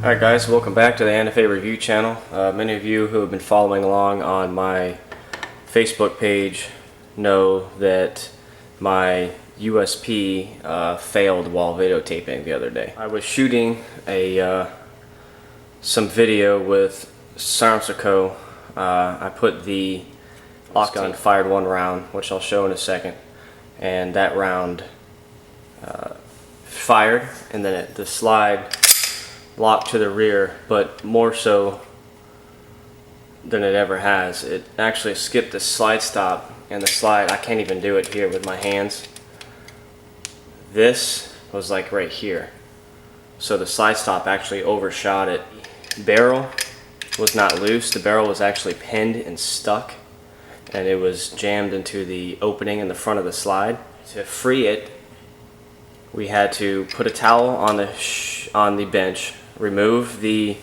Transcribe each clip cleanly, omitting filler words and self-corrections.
Alright guys, welcome back to the NFA review channel. Many of you who have been following along on my Facebook page know that my USP failed while videotaping the other day. I was shooting some video with Koch. I put the gun, fired one round, which I'll show in a second, and that round fired, and then the slide locked to the rear, but more so than it ever has. It actually skipped the slide stop, and the slide, I can't even do it here with my hands. This was like right here. So the slide stop actually overshot it. Barrel was not loose. The barrel was actually pinned and stuck, and it was jammed into the opening in the front of the slide. To free it, we had to put a towel on the bench, remove the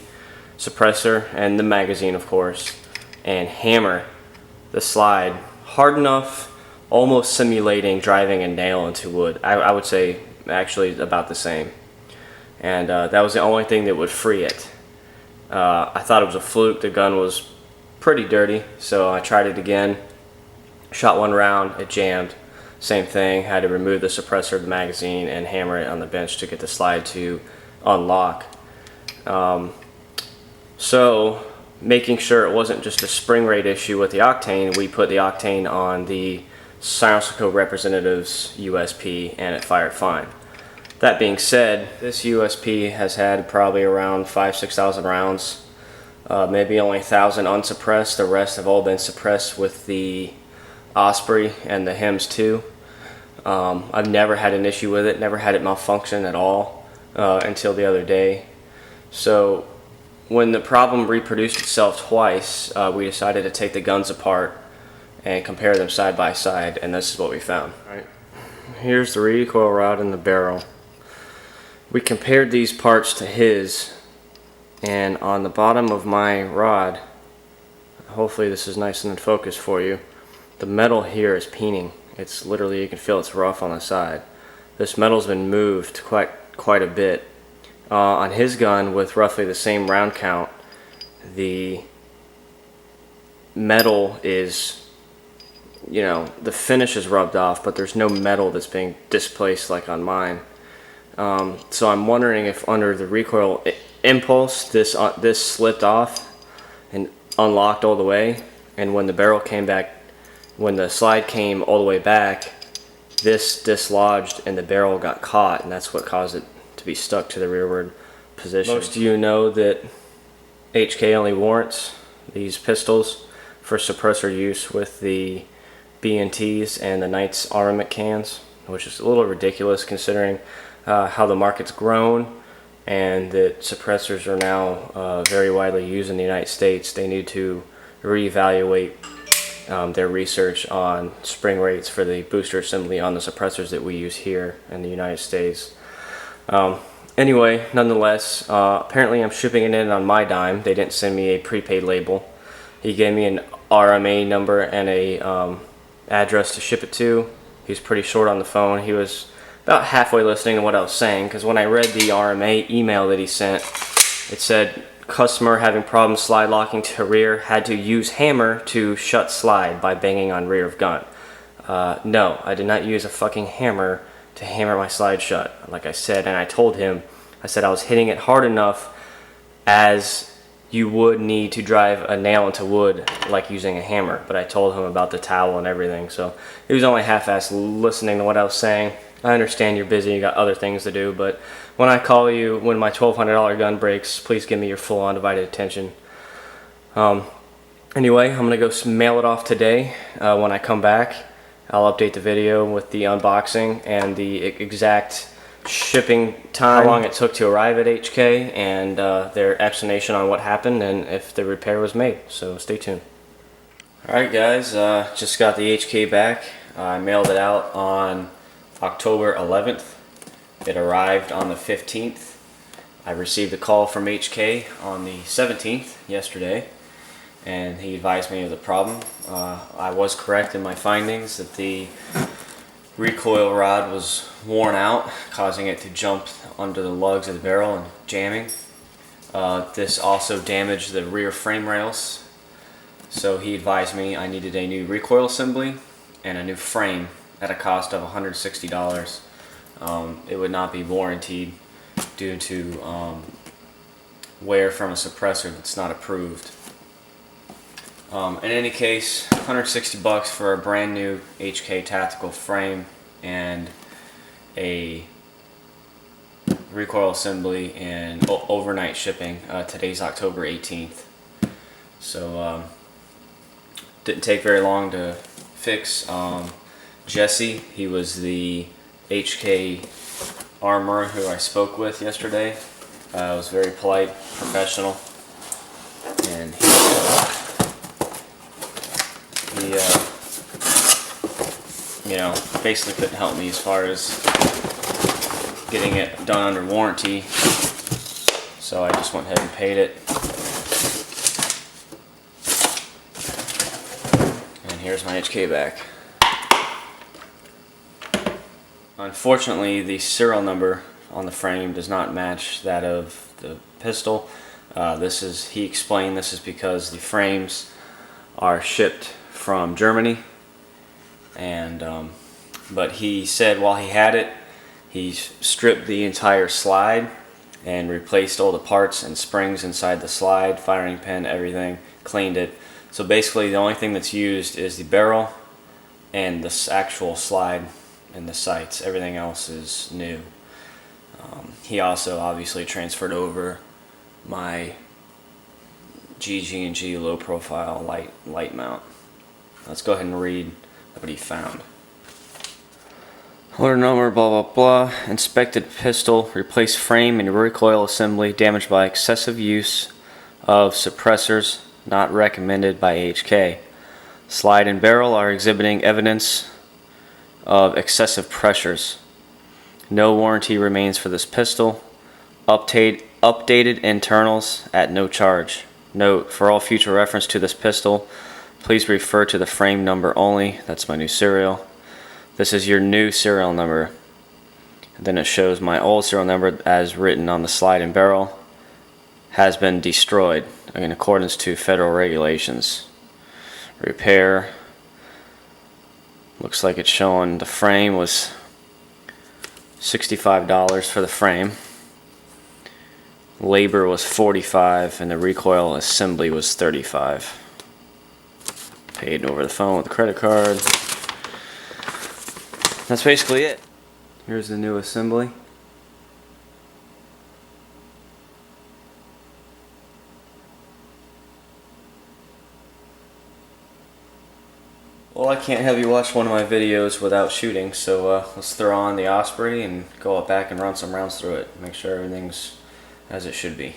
suppressor and the magazine, of course, and hammer the slide hard enough, almost simulating driving a nail into wood. I would say actually about the same. And that was the only thing that would free it. I thought it was a fluke. The gun was pretty dirty, so I tried it again. Shot one round, it jammed. Same thing, had to remove the suppressor of the magazine and hammer it on the bench to get the slide to unlock. So making sure it wasn't just a spring rate issue with the octane, we put the octane on the Koch representative's USP, and it fired fine. That being said, this USP has had probably around 5,000–6,000 rounds, maybe only 1,000 unsuppressed. The rest have all been suppressed with the Osprey and the HEMS 2. I've never had an issue with it, never had it malfunction at all until the other day. So when the problem reproduced itself twice, we decided to take the guns apart and compare them side by side, and this is what we found. All right. Here's the recoil rod and the barrel. We compared these parts to his, and on the bottom of my rod, hopefully this is nice and in focus for you, the metal here is peening. It's literally, you can feel it's rough on the side. This metal's been moved quite a bit. On his gun, with roughly the same round count, the metal is, the finish is rubbed off, but there's no metal that's being displaced like on mine. So I'm wondering if under the recoil impulse, this slipped off and unlocked all the way, and when the barrel came back, when the slide came all the way back, this dislodged and the barrel got caught, and that's what caused it to be stuck to the rearward position. Most of you know that HK only warrants these pistols for suppressor use with the B&Ts and the Knights armament cans, which is a little ridiculous considering how the market's grown and that suppressors are now very widely used in the United States. They need to reevaluate their research on spring rates for the booster assembly on the suppressors that we use here in the United States. Anyway, nonetheless, apparently I'm shipping it in on my dime. They didn't send me a prepaid label. He gave me an RMA number and a address to ship it to. He was pretty short on the phone. He was about halfway listening to what I was saying, because when I read the RMA email that he sent, it said, customer having problems slide locking to rear, had to use hammer to shut slide by banging on rear of gun. No, I did not use a fucking hammer to hammer my slide shut, like I said, and I told him, I said I was hitting it hard enough as you would need to drive a nail into wood like using a hammer, but I told him about the towel and everything, so he was only half-assed listening to what I was saying. I understand you're busy, you got other things to do, but when I call you, when my $1,200 gun breaks, please give me your full undivided attention. Anyway, I'm gonna go mail it off today. When I come back, I'll update the video with the unboxing and the exact shipping time, how long it took to arrive at HK, and their explanation on what happened and if the repair was made, so stay tuned. Alright guys, just got the HK back. I mailed it out on October 11th. It arrived on the 15th. I received a call from HK on the 17th, yesterday, and he advised me of the problem. I was correct in my findings that the recoil rod was worn out, causing it to jump under the lugs of the barrel and jamming. This also damaged the rear frame rails, so he advised me I needed a new recoil assembly and a new frame at a cost of $160. It would not be warranted due to wear from a suppressor that's not approved. In any case, 160 bucks for a brand new HK tactical frame and a recoil assembly and overnight shipping. Today's October 18th, so didn't take very long to fix. Jessie, he was the HK Armorer who I spoke with yesterday. Was very polite, professional, and he you know, basically couldn't help me as far as getting it done under warranty, so I just went ahead and paid it. And here's my HK back. Unfortunately, the serial number on the frame does not match that of the pistol. He explained this is because the frames are shipped from Germany, and but he said while he had it, he stripped the entire slide and replaced all the parts and springs inside the slide, firing pin, everything, cleaned it. So basically the only thing that's used is the barrel and this actual slide and the sights. Everything else is new. He also obviously transferred over my GG&G low profile light mount. Let's go ahead and read what he found. Order number blah blah blah. Inspected pistol, replaced frame and recoil assembly damaged by excessive use of suppressors not recommended by HK. Slide and barrel are exhibiting evidence of excessive pressures. No warranty remains for this pistol. Updated internals at no charge. Note, for all future reference to this pistol, please refer to the frame number only. That's my new serial. This is your new serial number. And then it shows my old serial number as written on the slide and barrel has been destroyed in accordance to federal regulations. Repair. Looks like it's showing the frame was $65 for the frame. Labor was $45 and the recoil assembly was $35. Paid over the phone with a credit card. That's basically it. Here's the new assembly. Well, I can't have you watch one of my videos without shooting, so let's throw on the Osprey and go back and run some rounds through it. Make sure everything's as it should be.